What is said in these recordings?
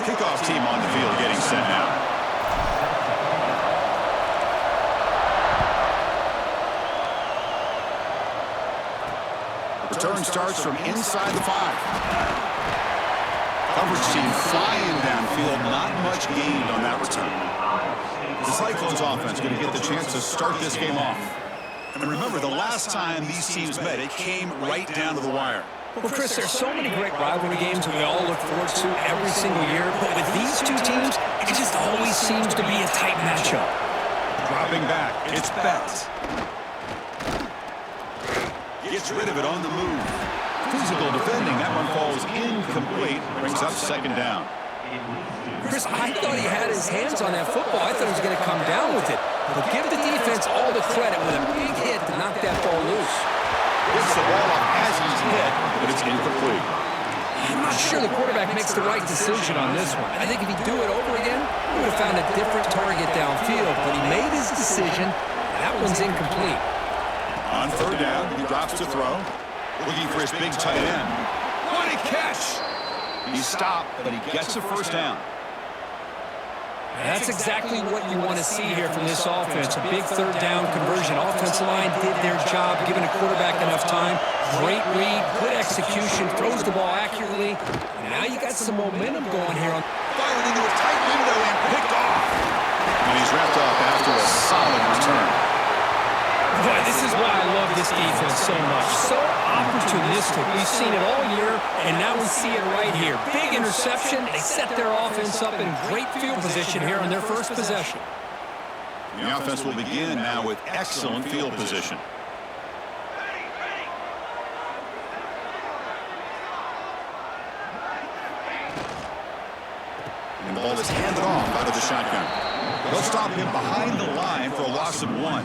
Kickoff team on the field getting set now. Return starts from inside the 5. Coverage team flying downfield. Not much gained on that return. The Cyclones offense going to get the chance to start this game off. And remember, the last time these teams met, it came right down to the wire. Well, Chris, there's so many great rivalry games that we all look forward to every single year. But with these two teams, it just always seems to be a tight matchup. Dropping back, it's Betts. Gets rid of it on the move. Physical defending, that one falls incomplete. Brings up second down. Chris, I thought he had his hands on that football. I thought he was going to come down with it. But give the defense all the credit with a big hit to knock that ball loose. Gets the ball off as he's hit, but it's incomplete. I'm not sure the quarterback makes the right decision on this one. I think if he'd do it over again, he would have found a different target downfield. But he made his decision. That one's incomplete. On third down, he drops to throw. Looking for his big tight end. What a catch! He stopped, but he gets a first down. That's exactly what you want to see here from this offense. A big third down conversion. Offensive line did their job, giving a quarterback enough time. Great read, good execution, throws the ball accurately. Now you got some momentum going here. Fired into a tight window and picked off. And he's wrapped up after a solid return. Boy, this is why I love this defense so much. So opportunistic. We've seen it all year, and now we see it right here. Big interception. They set their offense up in great field position here on their first possession. The offense will begin now with excellent field position. And the ball is handed off out of the shotgun. They'll stop him behind the line for a loss of 1.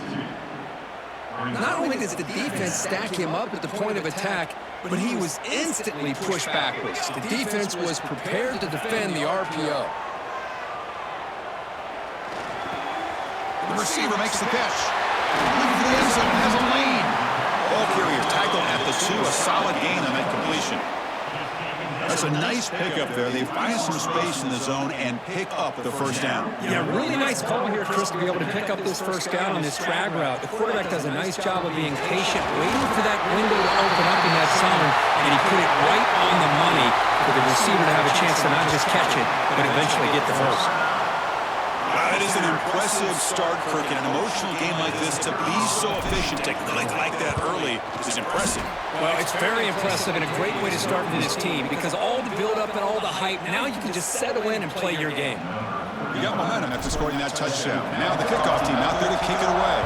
Not only does the defense stack him up at the point of attack, but he was instantly pushed backwards. The defense was prepared to defend the RPO. The receiver makes the catch. Looking for the end zone, has a lead. Ball carrier tackled at the 2, a solid gain on that completion. That's a nice pickup there. They find some space in the zone and pick up the first down. Yeah, really nice call here, Chris, to be able to pick up this first down on this drag route. The quarterback does a nice job of being patient, waiting for that window to open up in that zone, and he put it right on the money for the receiver to have a chance to not just catch it, but eventually get the first. That is an impressive start, Kirk. In an emotional game like this, to be so efficient, to click like that early is impressive. Well, it's very impressive and a great way to start for this team because all the build-up and all the hype, now you can just settle in and play your game. You got momentum after scoring that touchdown. Now the kickoff team out there to kick it away.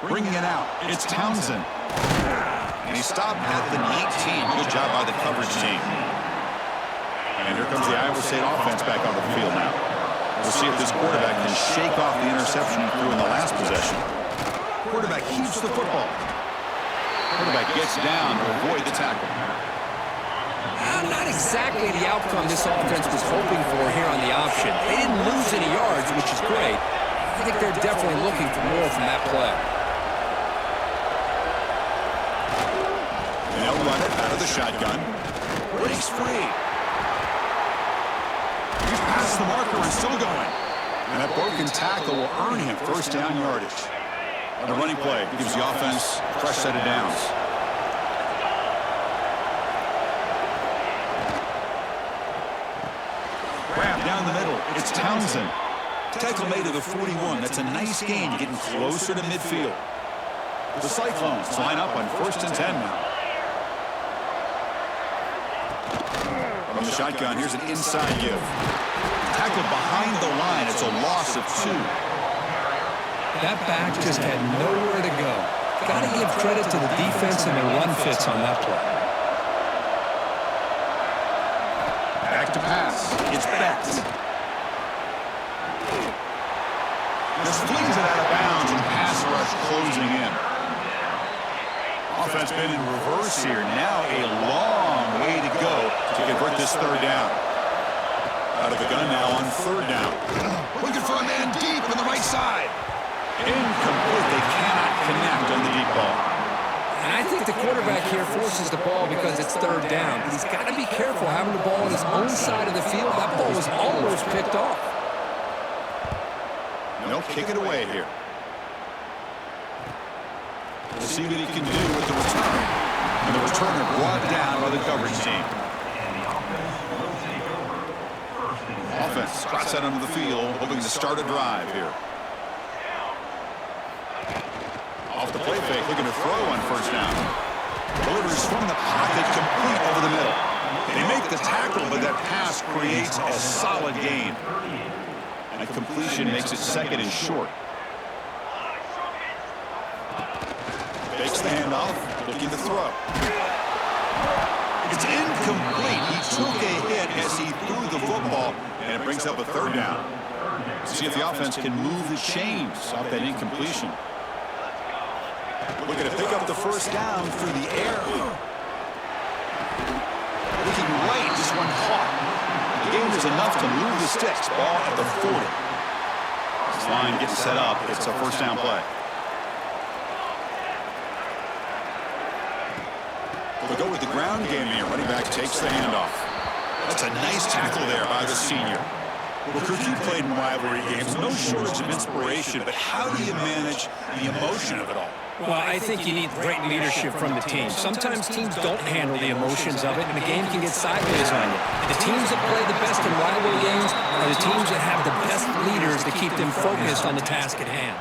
Bringing it out, it's Townsend. And he stopped at the 18. Good job by the coverage team. And here comes the Iowa State offense back on the field now. We'll see if this quarterback can shake off the interception he threw in the last possession. Quarterback keeps the football. Quarterback gets down to avoid the tackle. Not exactly the outcome this offense was hoping for here on the option. They didn't lose any yards, which is great. I think they're definitely looking for more from that play. And they'll run it out of the shotgun. Breaks free. He's past the marker and still going. And that broken tackle will earn him first down yardage. On the running play, gives the offense a fresh set of downs. Grab down the middle. It's Townsend. Tackle made to the 41. That's a nice gain, getting closer to midfield. The Cyclones line up on 1st and 10 now. From the shotgun, here's an inside give. Tackled behind the line. It's a loss of 2. That back just had nowhere to go. Got to give credit to the defense and their run fits on that play. Back to pass. It's Betts. Just flings it out of bounds and pass rush closing in. Offense been in reverse here. Now a long way to go to convert this third down. Out of the gun now on third down. Looking for a man deep on the right side. Incomplete. They cannot connect on the deep ball. And I think the quarterback here forces the ball because it's third down. He's got to be careful having the ball on his own side of the field. That ball was almost picked off. They'll kick it away here. We'll see what he can do with the return. And the returner brought down by the coverage team. Offense spots out onto the field, hoping to start a drive here. Off the play fake, looking to throw on first down. Delivers from the pocket, complete over the middle. They make the tackle, but that pass creates a solid gain. And a completion makes it second and short. Fakes the handoff, looking to throw. It's incomplete. He took a hit as he threw the football, and it brings up a third down. See if the offense can move the chains off that incompletion. Looking to pick up the first down through the air. Looking right, this one caught. The gain is enough to move the sticks. Ball at the 40. This line gets set up. It's a first down play. We'll go with the ground game here. Running back takes the handoff. That's a nice tackle there by the senior. Well, Kirk, you played in rivalry games. No shortage of inspiration, but how do you manage the emotion of it all? Well, I think you need great leadership from the team. Sometimes teams don't handle the emotions of it, and the game can get sideways on you. The teams that play the best in rivalry games are the teams that have the best leaders to keep them focused on the task at hand.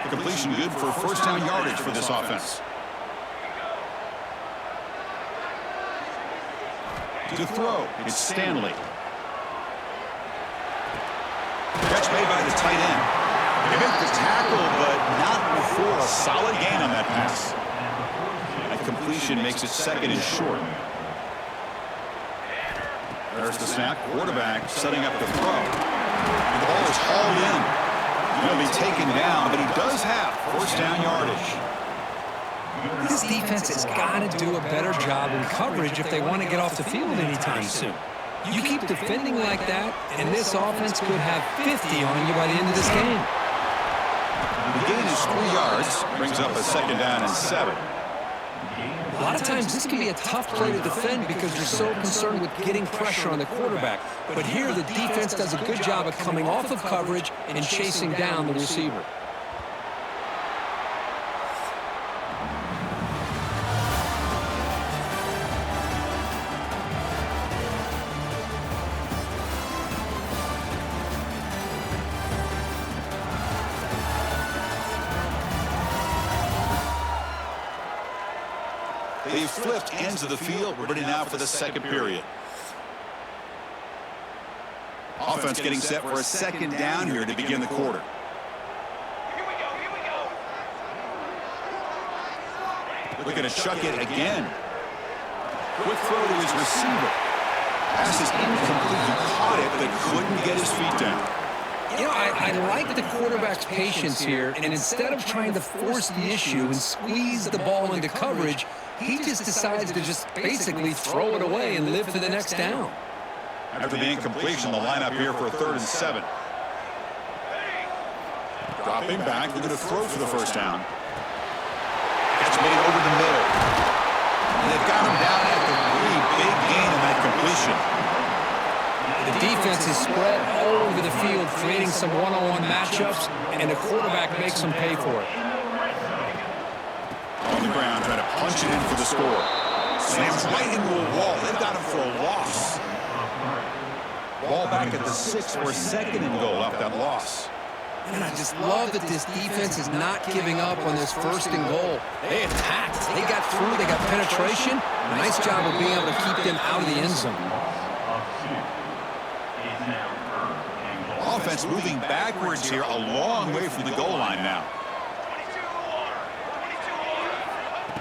The completion good for first down yardage for this offense. To throw, it's Stanley. Catch made by the tight end. They make the tackle, but not before a solid gain on that pass. That completion makes it second and short. There's the snap. Quarterback setting up the throw. And the ball is hauled in. He'll be taken down, but he does have first down yardage. This defense has got to do a better job in coverage if they want to get off the field anytime soon. You keep defending like that, and this offense could have 50 on you by the end of this game. The gain is 3 yards, brings up a second down and 7. A lot of times this can be a tough play to defend because you're so concerned with getting pressure on the quarterback. But here the defense does a good job of coming off of coverage and chasing down the receiver. They've flipped ends of the field. We're ready now for the second period. Offense getting set for a second down here to begin the quarter. Looking to chuck it again. Quick throw to his receiver. Pass is incomplete. He caught it, but couldn't get his feet down. You know, I like the quarterback's patience here, and instead of trying to force the issue and squeeze the ball into coverage, he just decides to just basically throw it away and live for the next down. After the incompletion, the lineup here for a 3rd and 7. Dropping back, looking to throw for the first down. Catch made over the middle. And they've got him down at the 3. Big gain in that completion. The defense is spread all over the field, creating some one-on-one matchups, and the quarterback makes them pay for it. On the ground, trying to punch it in for the score. Slams right into a wall. They've got him for a loss. Ball back at the 6 for a second and goal off that loss. And I just love that this defense is not giving up on this 1st and goal. They attacked. They got through. They got penetration. Nice job of being able to keep them out of the end zone. Offense moving backwards here, a long way from the goal line now.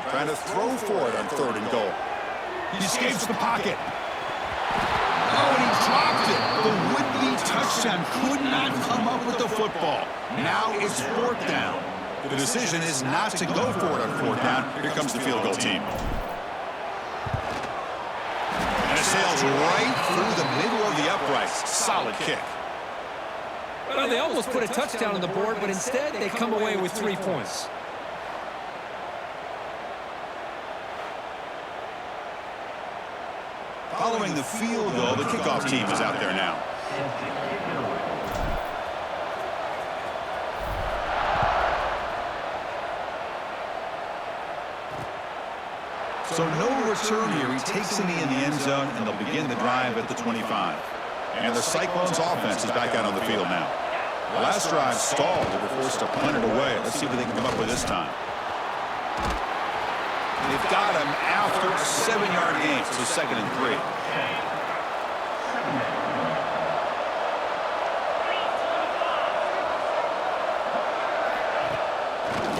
Trying to throw for it on 3rd and goal. He escapes the pocket. Oh, and he dropped it. The would-be touchdown could not come up with the football. Now it's 4th down. The decision is not to go for it on 4th down. Here comes the field goal team. And it sails right through the middle of the uprights. Solid kick. Well, they almost put a touchdown on the board, but instead they come away with 3 points. Following the field goal, the kickoff team is out there now. So no return here. He takes a knee in the end zone, and they'll begin the drive at the 25. And the Cyclones offense is back out on the field now. The last drive stalled. They were forced to punt it away. Let's see what they can come up with this time. They've got him after a 7-yard gain, so 2nd and 3.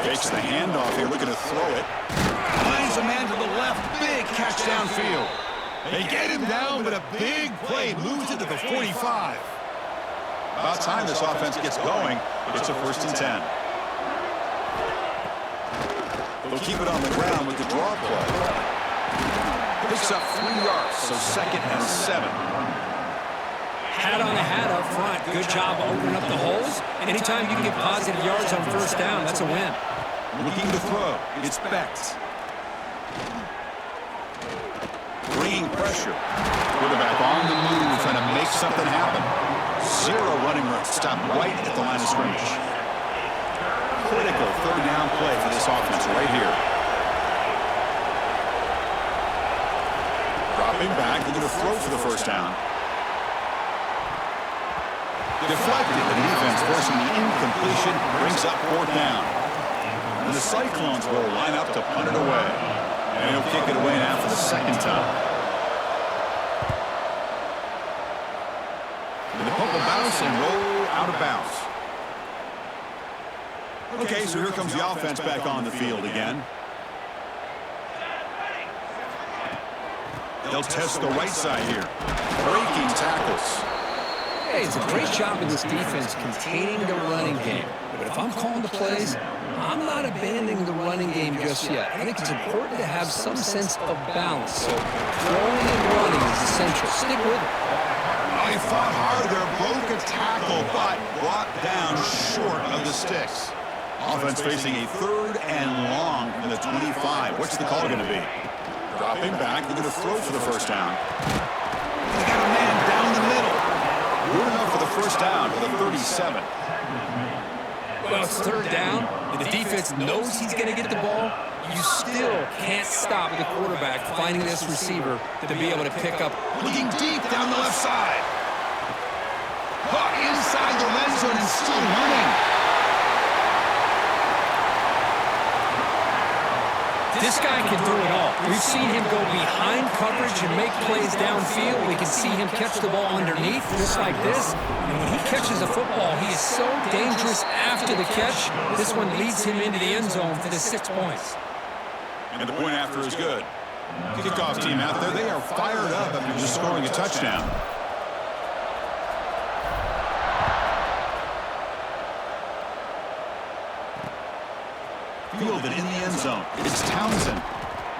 Takes the handoff here, looking to throw it. Finds a man to the left, big catch downfield. They get him down, but a big play moves it to the 45. About time this offense gets going. It's a 1st and 10. They'll keep it on the ground with the draw play. Picks up 3 yards, so 2nd and 7. Hat on the hat up front. Good job opening up the holes. Anytime you can get positive yards on 1st down, that's a win. Looking to throw. It's Becht. Bringing pressure. Quarterback on the move, trying to make something happen. 0 running room. Stop right at the line of scrimmage. Critical 3rd down play for this offense right here. Dropping back. They're going to throw for the 1st down. Deflected. The defense forcing the incompletion. Brings up 4th down. And the Cyclones will line up to punt it away. And he'll kick it away now for the 2nd time. And the punt will bounce and roll out of bounds. Okay, so here comes the offense back on the field again. They'll test the right side here. Breaking tackles. Hey, it's a great job in this defense containing the running game. But if I'm calling the plays, I'm not abandoning the running game just yet. I think it's important to have some sense of balance. So throwing and running is essential. Stick with it. He fought hard there, broke a tackle, but brought down short of the sticks. Offense facing a 3rd and long from the 25. What's the call going to be? Dropping back. They're going to throw for the 1st down. They got a man down the middle. Good enough for the 1st down to the 37. Well, it's 3rd down, and the defense knows he's going to get the ball. You still can't stop the quarterback finding this receiver to be able to pick up. Looking deep down the left side. Caught inside the red zone and still running. This guy can do it all. We've seen him go behind coverage and make plays downfield. We can see him catch the ball underneath, just like this. And when he catches a football, he is so dangerous after the catch. This one leads him into the end zone for the 6 points. And the point after is good. Kickoff team out there, they are fired up after just scoring a touchdown. Fielded in the end zone. It's Townsend.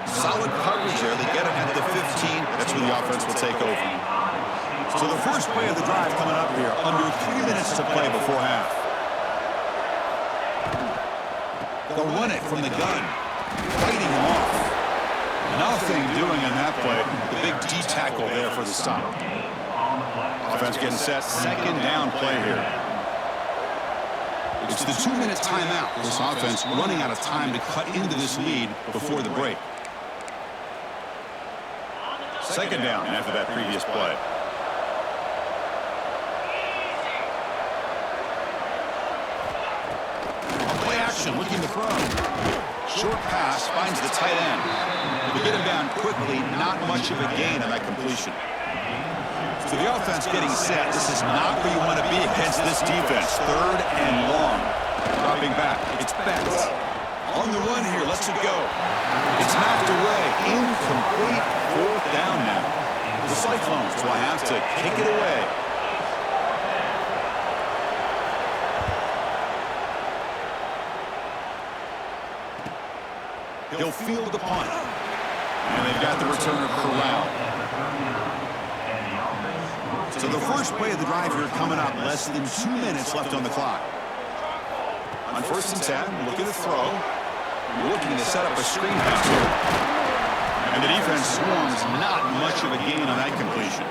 Solid coverage there. They get it at the 15. That's where the offense will take over. So the first play of the drive coming up here. Under 3 minutes to play before half. They'll run it from the gun. Fighting him off. Nothing doing on that play. The big D tackle there for the stop. Offense getting set. 2nd down play here. It's the 2-minute timeout. This offense running out of time to cut into this lead before the break. 2nd down after that previous play. Play action, looking to throw. Short pass finds the tight end. To get him down quickly, not much of a gain on that completion. So the offense getting set. This is not where you want to be against this defense. 3rd and long. Dropping back. It's Becht. On the run here. Lets it go. It's knocked away. Incomplete. 4th down now. The Cyclones will have to kick it away. He'll field the punt. And they've got the returner corralled. So the first play of the drive here coming up. Less than 2 minutes left on the clock. On 1st and 10, looking to throw. Looking to set up a screen pass here. And the defense swarms, not much of a gain on that completion.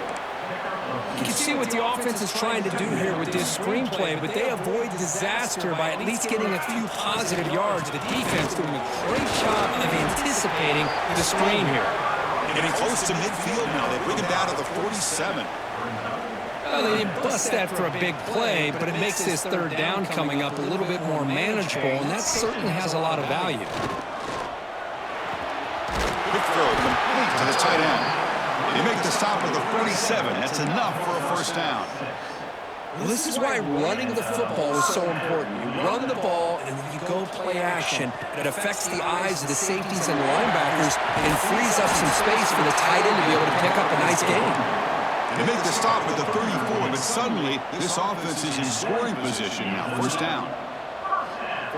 You can see what the offense is trying to do here with this screenplay, but they avoid disaster by at least getting a few positive yards. The defense doing a great job of anticipating the screen here. Getting close to midfield now. They bring him down to the 47. Well, they didn't bust that for a big play, but it makes this third down coming up a little bit more manageable, and that certainly has a lot of value. Quick throw complete to the tight end. They make the stop at the 47. That's enough for a first down. Well, this is why running the football is so important. You run the ball, and then you go play action. It affects the eyes of the safeties and the linebackers and frees up some space for the tight end to be able to pick up a nice gain. They make the stop at the 34, but suddenly this offense is in scoring position now. First down.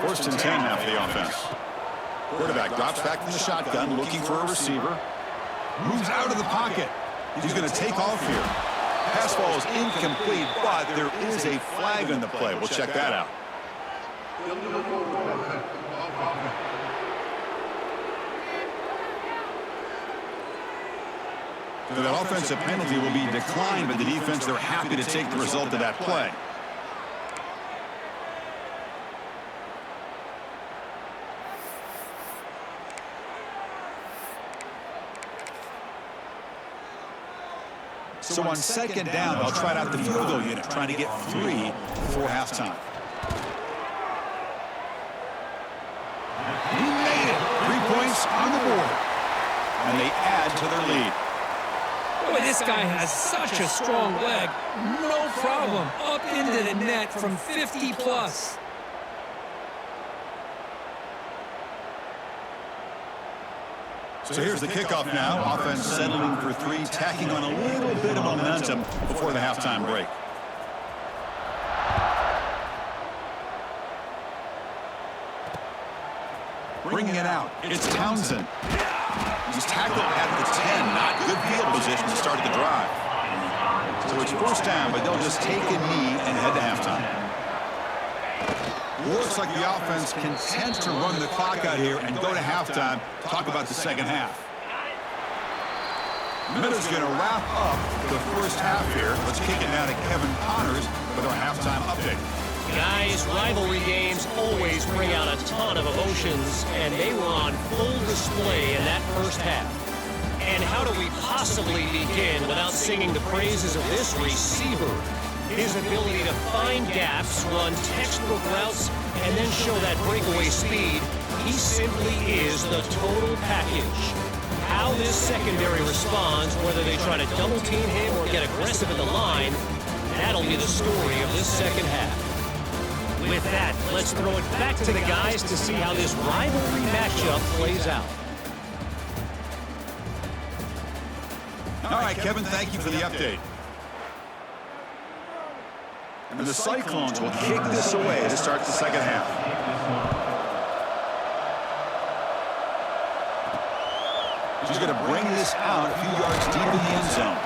1st and 10 now for the offense. Quarterback drops back from the shotgun, looking for a receiver. Moves out of the pocket. He's going to take off here. Pass ball is incomplete, but there is a flag on the play. We'll check that out. So that offensive penalty will be declined by the defense. They're happy to take the result of that play. So on 2nd down, they'll try out the field goal unit, trying to get 3 before halftime. He made it. 3 points on the board. And they add to their lead. Boy, this guy has such a strong leg. No problem. Up into the net from 50 plus. So here's the kickoff now. Offense settling for 3, tacking on a little bit of momentum before the halftime break. Bringing it out, it's Townsend. He's tackled at the 10. Not good field position to start the drive. So it's first down, but they'll just take a knee and head to halftime. Looks like the offense content to run the clock out here and go to halftime. Talk about the second half. Miller's going to wrap up the first half here. Let's kick it now to Kevin Connors with our halftime update. Guys, rivalry games always bring out a ton of emotions, and they were on full display in that first half. And how do we possibly begin without singing the praises of this receiver? His ability to find gaps, run textbook routes, and then show that breakaway speed. He simply is the total package. How this secondary responds, whether they try to double team him or get aggressive at the line, that'll be the story of this second half. With that, let's throw it back to the guys to see how this rivalry matchup plays out. All right, Kevin, thank you for the update. And the Cyclones will kick this away to start the second half. He's going to bring this out a few yards deep in the end zone.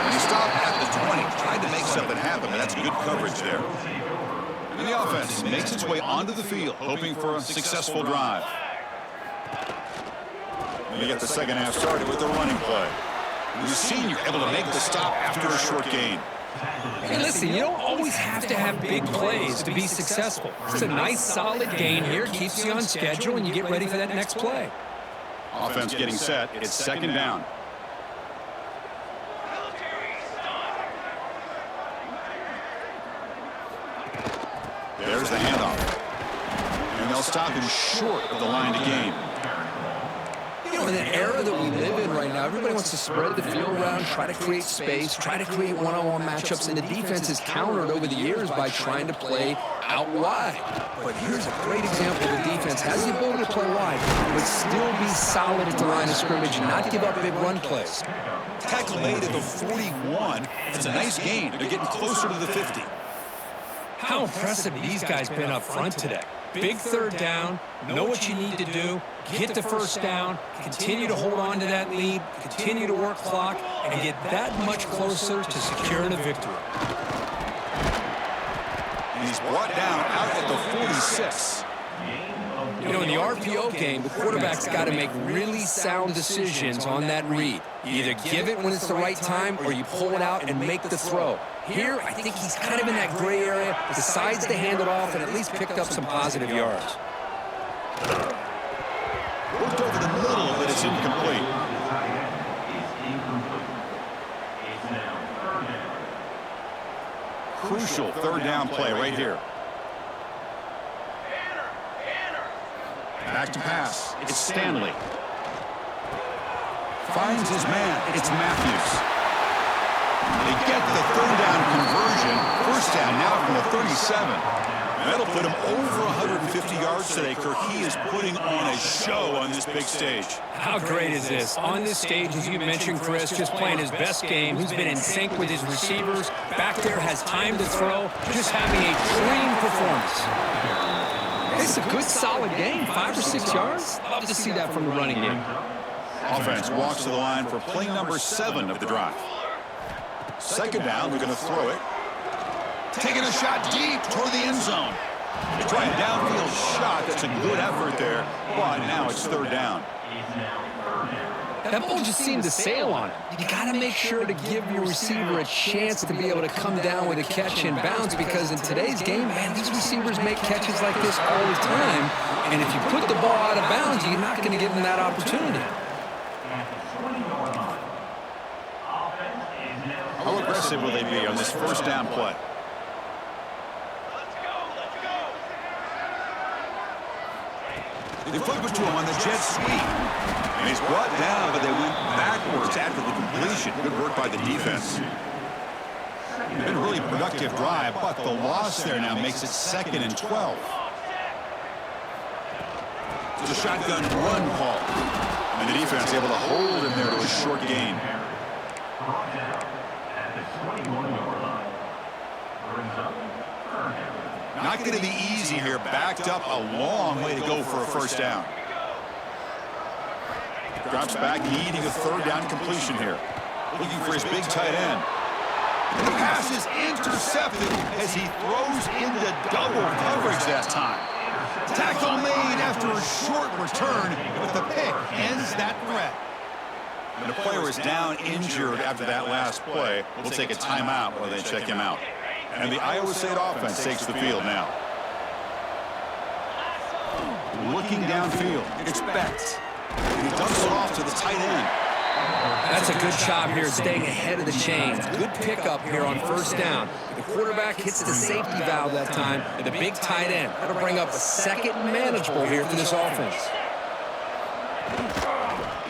And he stopped at the 20, tried to make something happen, but that's good coverage there. And the offense makes its way onto the field, hoping for a successful drive. And you get the second half started with the running play. The senior able to make the stop after a short gain. Hey, listen, you don't always have to have big plays to be successful. It's a nice, solid gain here, keeps you on schedule, and you get ready for that next play. Offense getting set. It's second down. There's the handoff. And they'll stop him short of the line to gain. You know, in an era that we live in right now, everybody wants to spread the field around, try to create space, try to create one-on-one matchups, and the defense is countered over the years by trying to play out wide. But here's a great example. The defense has the ability to play wide, but still be solid at the line of scrimmage and not give up big run plays. Tackle made at the 41. It's a nice gain. They're getting closer to the 50. How impressive these guys been up front today. Big third down, know what you need to do, get the first down, continue to hold on to that lead, continue to work clock, and get that much closer to securing a victory. And he's brought down out at the 46. You know, in the RPO game, the quarterback's got to make really sound decisions on that read. You either give it when it's the right time or you pull it out and make the throw. Here, I think he's kind of in that gray area, decides to hand it off and at least picked up some positive yards. Looked over the middle, but it's incomplete. Crucial third down play right here. Back to pass. It's Stanley. Finds his man. It's Matthews. They get the third down conversion. First down now from the 37. That'll put him over 150 yards today, Kirk. He is putting on a show on this big stage. How great is this? On this stage, as you mentioned, Chris, just playing his best game. He's been in sync with his receivers. Back there, has time to throw. Just having a dream performance. It's a good, solid game. 5 or 6 yards. Love to see that from the running game. Offense walks to the line for play number 7 of the drive. Second down, we're going to throw it. Taking a shot deep toward the end zone. They try a downfield shot. That's a good effort there. But now it's third down. That ball just seemed to sail on him. You got to make sure to give your receiver a chance to be able to come down with a catch and bounce, because in today's game, man, these receivers make catches like this all the time. And if you put the ball out of bounds, you're not going to give them that opportunity. How aggressive will they be on this first down play? They flip it to him on the jet sweep. And he's brought down, but they went backwards after the completion. Good work by the defense. Been a really productive drive, but the loss there now makes it 2nd and 12. It's a shotgun run call. And the defense able to hold him there to a short gain. Not going to be easy here. Backed up a long way to go for a first down. Drops back, needing a third down completion here. Looking for his big tight end. The pass is intercepted as he throws into double coverage that time. Tackle made after a short return, but the pick ends that threat. And the player is down injured after that last play. We'll take a timeout while they check him out. And the Iowa State offense takes the field now. Looking downfield, it's Betts. He dumps it off to the tight end. That's a good job here, staying ahead of the chains. Good pickup here on first down. The quarterback hits the safety valve that time, and the big tight end. That'll bring up a second manageable here for this offense.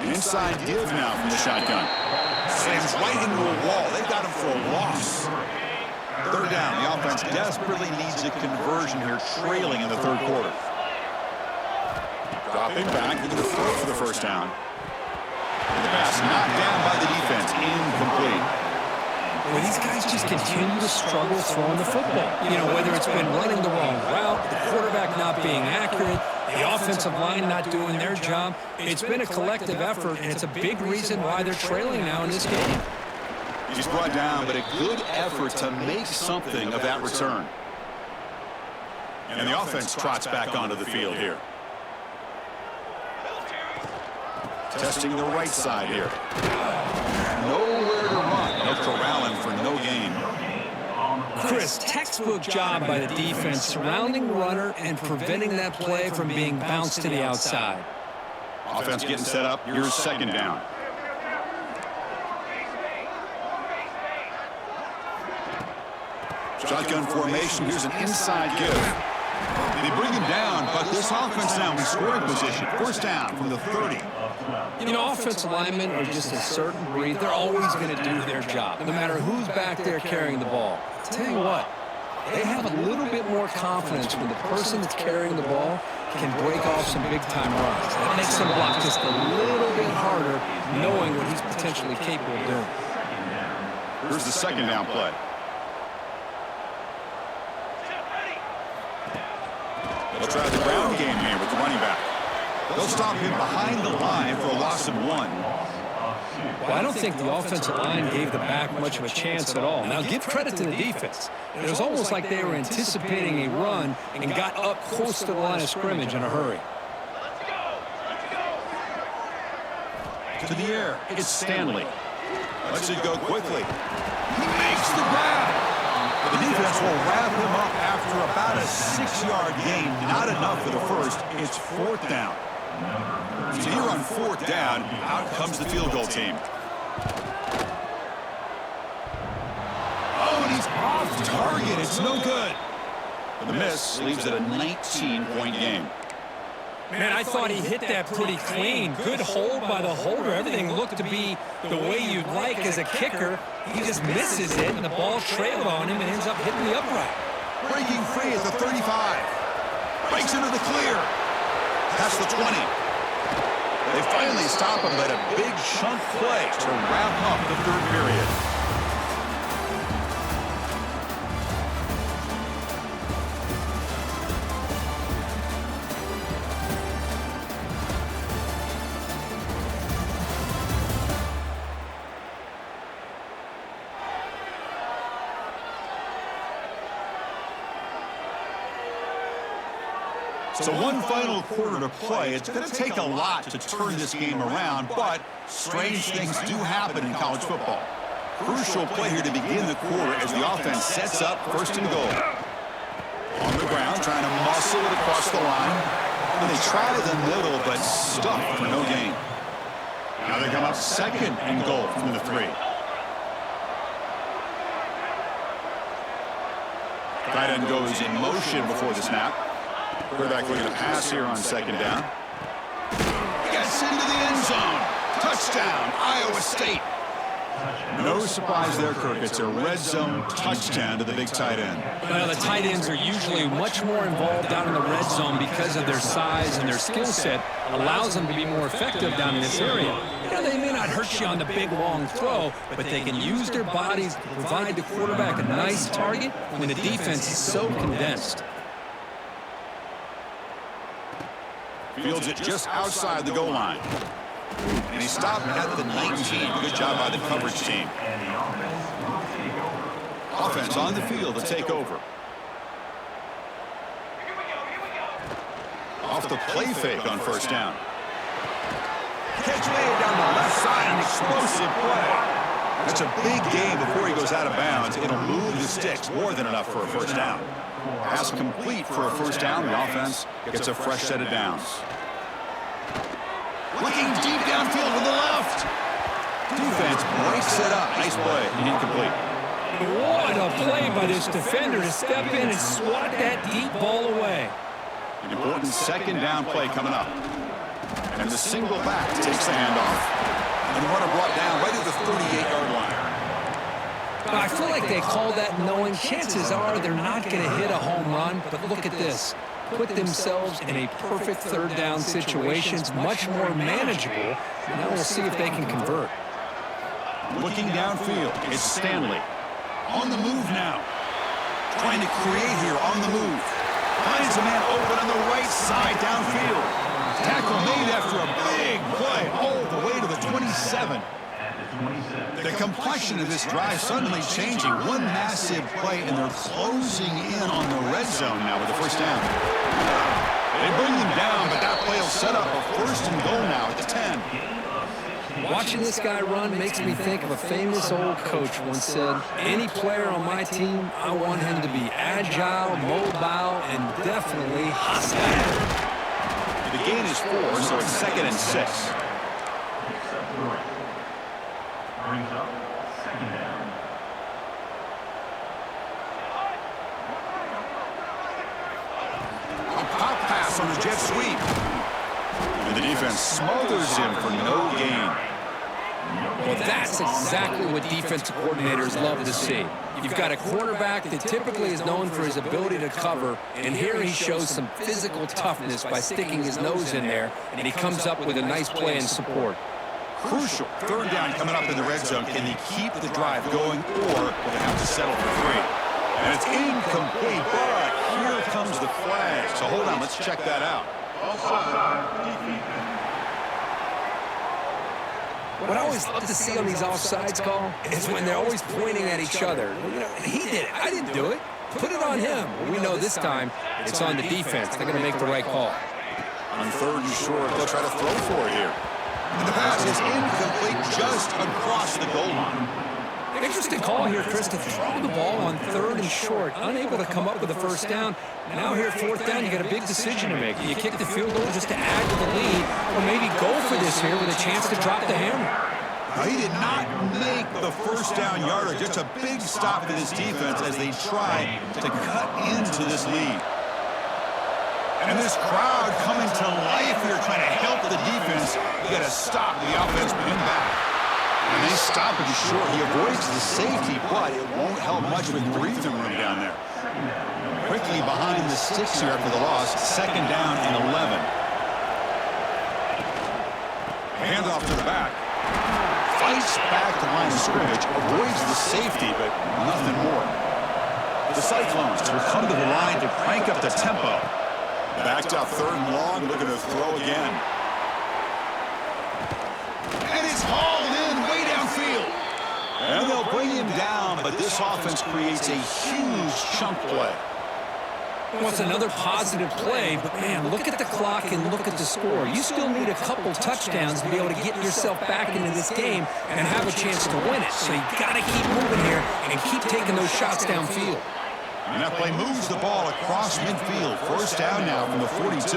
Inside give now from the shotgun. Slams right into a wall. They've got him for a loss. Third down. The offense desperately needs a conversion here, trailing in the third quarter. Dropping back. They're going to throw for the first down. And the pass knocked down by the defense. Incomplete. Well, these guys just continue to struggle throwing the football. You know, whether it's been running the wrong route, the quarterback not being accurate, the offensive line not doing their job. It's been a collective effort, and it's a big reason why they're trailing now in this game. He's brought down, but a good effort to make something of that return. And the offense trots back onto the field here. Testing the right side here. Nowhere to run. No corralling for no gain. Chris, textbook job by the defense surrounding the runner and preventing that play from being bounced to the outside. Offense getting set up. Here's second down. Shotgun formation. Here's an inside give. They bring him down, but this offense now in scoring position. First down from the 30. You know, offensive linemen are just a certain breed. They're always going to do their job, no matter who's back there carrying the ball. I'll tell you what, they have a little bit more confidence when the person that's carrying the ball can break off some big-time runs. That makes them block just a little bit harder, knowing what he's potentially capable of doing. Here's the second down play. They'll try the ground game here with the running back. They'll stop him behind the line for a loss of 1. Well, I don't think the offensive line gave the back much of a chance at all. Now, give credit to the defense. It was almost like they were anticipating a run and got up close to the line of scrimmage in a hurry. To the air, it's Stanley. Lets it go quickly. He makes the grab. The defense will wrap him up after about a 6-yard gain. Not enough for the first. It's 4th down. So here on 4th down, out comes the field goal team. Oh, and he's off target. It's no good. The miss leaves it a 19-point game. Man, I thought he hit that pretty clean. Good hold by the holder. Everything looked to be the way you'd like as a kicker. He just misses it, and the ball trailed on him and ends up hitting the upright. Breaking free at the 35. Breaks into the clear. Past the 20. They finally stop him at a big chunk play to wrap up the 3rd period. So one final quarter to play. It's going to take a lot to turn this game around, but strange things do happen in college football. Crucial play here to begin the quarter as the offense sets up 1st and goal. On the ground, trying to muscle it across the line. And they try the middle, but stuck for no gain. Now they come up 2nd and goal from the 3. Tight end goes in motion before the snap. Quarterback looking to pass here on 2nd down. He gets into the end zone. Touchdown, Iowa State. No surprise there, Kirk. It's a red zone touchdown to the big tight end. Well, the tight ends are usually much more involved down in the red zone because of their size and their skill set allows them to be more effective down in this area. You know, they may not hurt you on the big, long throw, but they can use their bodies to provide the quarterback a nice target when the defense is so condensed. Fields it just outside the goal line. And he stopped at the 19. Good job by the coverage team. Offense on the field to take over. Off the play fake on 1st down. Catch made down the left side, an explosive play. That's a big gain before he goes out of bounds. It'll move the sticks more than enough for a 1st down. Pass complete for a 1st down. The offense gets a fresh set of downs. Looking deep downfield with the left. Defense breaks it up. Nice play. Incomplete. What a play by this defender to step in and swat that deep ball away. An important 2nd down play coming up. And the single back takes the handoff. And the runner brought down right at the 38-yard line. I feel like they call that knowing chances are they're not going to hit a home run, but look at this. Put themselves in a perfect 3rd down situation. It's much more manageable. Now we'll see if they can convert. Looking downfield, it's Stanley. On the move now. Trying to create here on the move. Finds a man open on the right side downfield. Tackle made after a big play all the way to the 27. The complexion of this drive suddenly changing. One massive play, and they're closing in on the red zone now with the 1st down. They bring him down, but that play will set up a 1st and goal now at the 10. Watching this guy run makes me think of a famous old coach once said, any player on my team, I want him to be agile, mobile, and definitely hostile. The gain is 4, so it's 2nd and 6. Brings up 2nd down. A pop pass on the jet sweep. And the defense smothers him for no gain. Well, that's exactly what defensive coordinators love to see. You've got a quarterback that typically is known for his ability to cover, and here he shows some physical toughness by sticking his nose in there, and he comes up with a nice play in support. Crucial 3rd down coming up in the red zone. Can he keep the drive going, or will they have to settle for 3? And it's incomplete, but here comes the flag. So hold on, let's check that out. What I always love to see on these offsides call is when they're always pointing at each other. You know, he did it. I didn't do it. Put it on him. We know this time it's on the defense. They're going to make the right call. On 3rd and short, they'll try to throw for it here. And the pass is incomplete just across the goal line. Interesting call here, Chris, to throw the ball on 3rd and short. Unable to come up with a first down. Now here, 4th down, you got a big decision to make. Do you kick the field goal just to add to the lead, or maybe go for this here with a chance to drop the hammer? He did not make the first down yarder. Just a big stop for this defense as they try to cut into this lead. And this crowd coming to life here trying to help the defense. You got to stop the offense pin back. And they stop him short. He avoids the safety, but it won't help much with breathing room down there. Quickly behind the sticks here after the loss. 2nd down and 11. Handoff to the back. Fights back to line of scrimmage, avoids the safety, but nothing more. The Cyclones will come to the line to crank up the tempo. Backed up 3rd and long, looking to throw again. And it's hauled in way downfield. And they'll bring him down, but this offense creates a huge chunk play. Well, it's another positive play, but man, look at the clock and look at the score. You still need a couple touchdowns to be able to get yourself back into this game and have a chance to win it. So you got to keep moving here and keep taking those shots downfield. And that play moves the ball across midfield. 1st down now from the 42.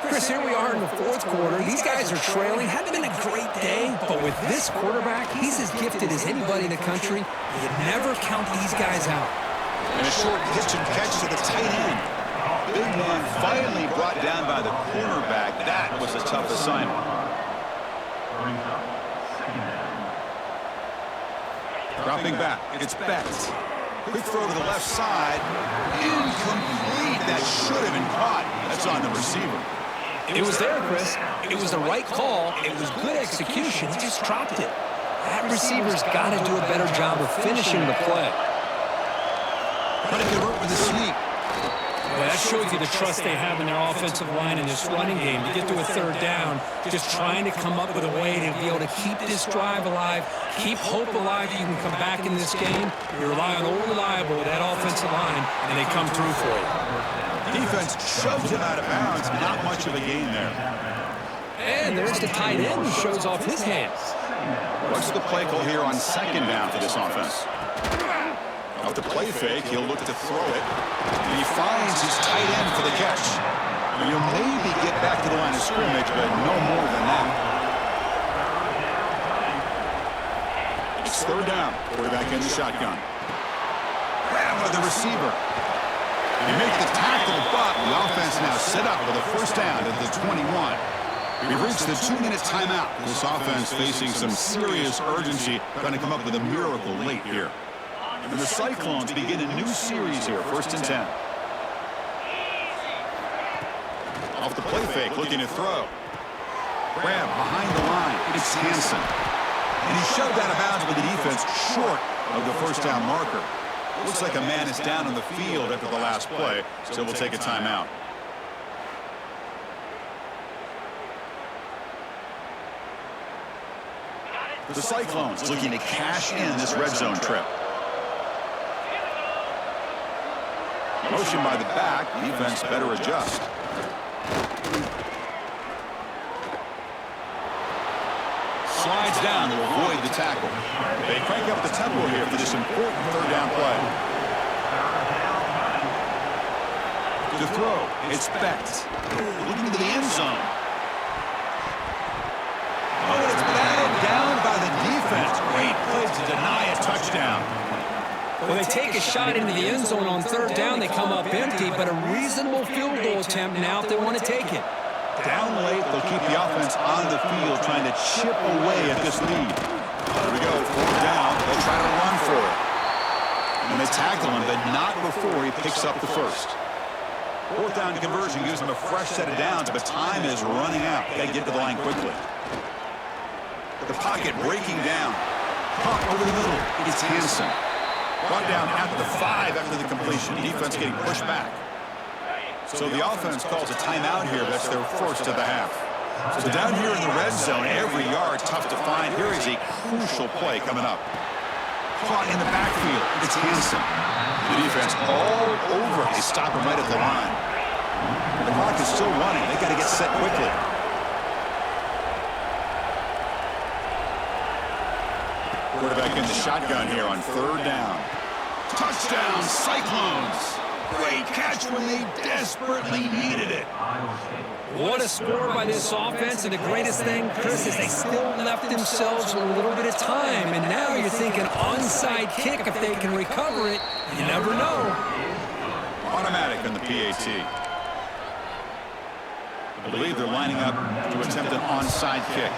Chris, here we are in the 4th quarter. These guys are trailing. Hadn't been a great day, but with this quarterback, he's as gifted as anybody in the country. You never count these guys out. And a short pitch and catch to the tight end. Big one finally brought down by the cornerback. That was a tough assignment. Dropping back, it's Betts. Quick throw to the left side. Incomplete. That should have been caught. That's on the receiver. It was there, Chris. It was the right call. It was good execution. He just dropped it. That receiver's got to do a better job of finishing the play. Trying to convert with a sneak. Well, that shows you the trust they have in their offensive line and this running game. To get to a 3rd down, just trying to come up with a way to be able to keep this drive alive, keep hope alive that you can come back in this game. You rely on old reliable with that offensive line, and they come through for you. Defense shoves him out of bounds. Not much of a gain there. And there's the tight end who shows off his hands. What's the play call here on 2nd down for this offense? Out the play fake, he'll look to throw it. And he finds his tight end for the catch. He'll maybe get back to the line of scrimmage, but no more than that. It's 3rd down. Quarterback in the shotgun. Grab by the receiver. And he makes the tackle, but the offense now set up with a 1st down at the 21. We've reached the 2-minute timeout. This offense facing some serious urgency, trying to come up with a miracle late here. And the Cyclones begin a new series here, 1st and 10. Off the play fake, looking to throw. Grab behind the line. It's Hansen. And he shoved out of bounds with the defense short of the 1st down marker. Looks like a man is down on the field after the last play, so we'll take a timeout. The Cyclones looking to cash in this red zone trip. Motion by the back. Defense better adjust. Slides down to avoid the tackle. They crank up the tempo here for this important 3rd down play. To throw, it's Betts. Looking into the end zone. Oh, it's batted down by the defense. Great play to deny a touchdown. When they take a shot into the end zone on 3rd down, they come up empty, but a reasonable field goal attempt now if they want to take it. Down late, they'll keep the offense on the field, trying to chip away at this lead. Here we go, 4th down. They'll try to run for it. And they tackle him, but not before he picks up the 1st. 4th down conversion gives him a fresh set of downs, but time is running out. Got to get to the line quickly. The pocket breaking down. Pump over the middle. It's Hansen. Brought down at the 5 after the completion. Defense getting pushed back. So the offense calls a timeout here. That's their 1st of the half. So down here in the red zone, every yard tough to find. Here is a crucial play coming up. Caught in the backfield. It's Hansen. The defense all over. They stop him right at the line. The clock is still running. They got to get set quickly. Quarterback in the shotgun here on 3rd down. Touchdown, Cyclones! Great catch when they desperately needed it. What a score by this offense, and the greatest thing, Chris, is they still left themselves a little bit of time, and now you're thinking onside kick if they can recover it. You never know. Automatic on the PAT. I believe they're lining up to attempt an onside kick.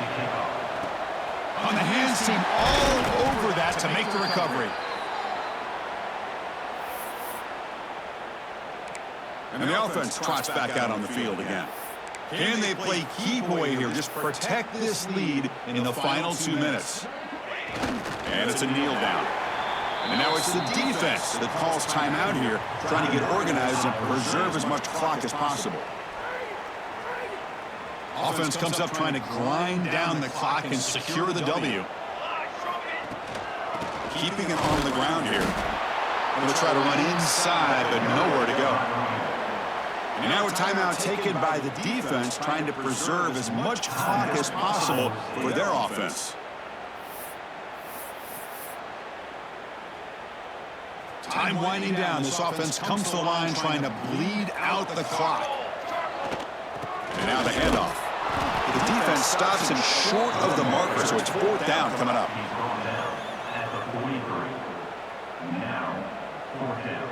On the hands team, all over that to make the recovery. And the offense trots back out on the field again. Can they play keep away here? Just protect this lead in the final 2 minutes. And it's a kneel down. And now it's the defense that calls timeout here, trying to get organized and preserve as much clock as possible. Offense comes up trying to grind down the clock and secure the W. Keeping it on the ground here. And they'll try to run inside, but nowhere to go. And now a timeout taken by the defense, trying to preserve as much clock as possible for their offense. Time winding down. This offense comes to the line trying to bleed out the clock. And now the handoff. The defense stops him short of the marker, so it's 4th down coming up. He's brought down at the 43. Now, 4th down.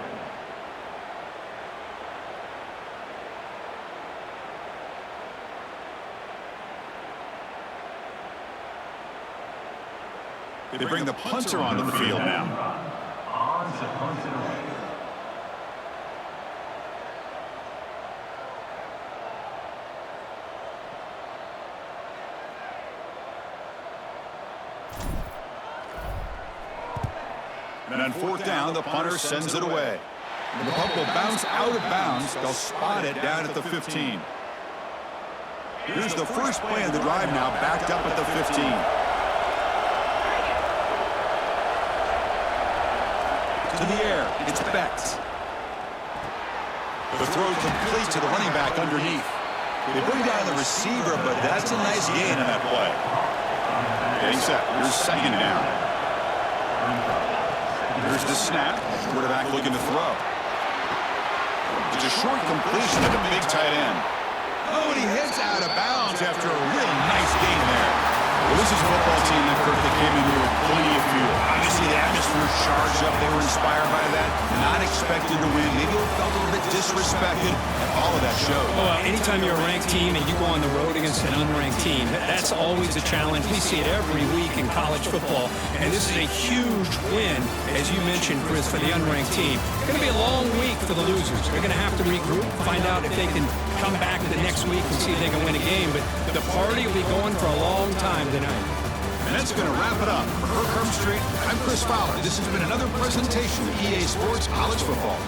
They bring the punter onto the field now. On to punt it away. And on 4th down, the punter sends it away. The puck will bounce out of bounds. They'll spot it down at the 15. Here's the first play of the drive now, backed up at the 15. To the air, it's Betts. The throw complete to the running back underneath. They bring down the receiver, but that's a nice gain on that play. Getting set, here's 2nd down. Here's the snap, quarterback looking to throw. It's a short completion to the big tight end. Oh, and he heads out of bounds after a real nice gain there. Well, this is a football team that came in here with plenty of fuel. Obviously, the atmosphere charged up. They were inspired by that. Not expected to win. Maybe felt a little bit disrespected. And all of that showed. Well, anytime you're a ranked team and you go on the road against an unranked team, that's always a challenge. We see it every week in college football. And this is a huge win, as you mentioned, Chris, for the unranked team. It's going to be a long week for the losers. They're going to have to regroup, find out if they can come back the next week and see if they can win a game. But the party will be going for a long time tonight. And that's going to wrap it up. For Kirk Street, I'm Chris Fowler. This has been another presentation of EA Sports College Football.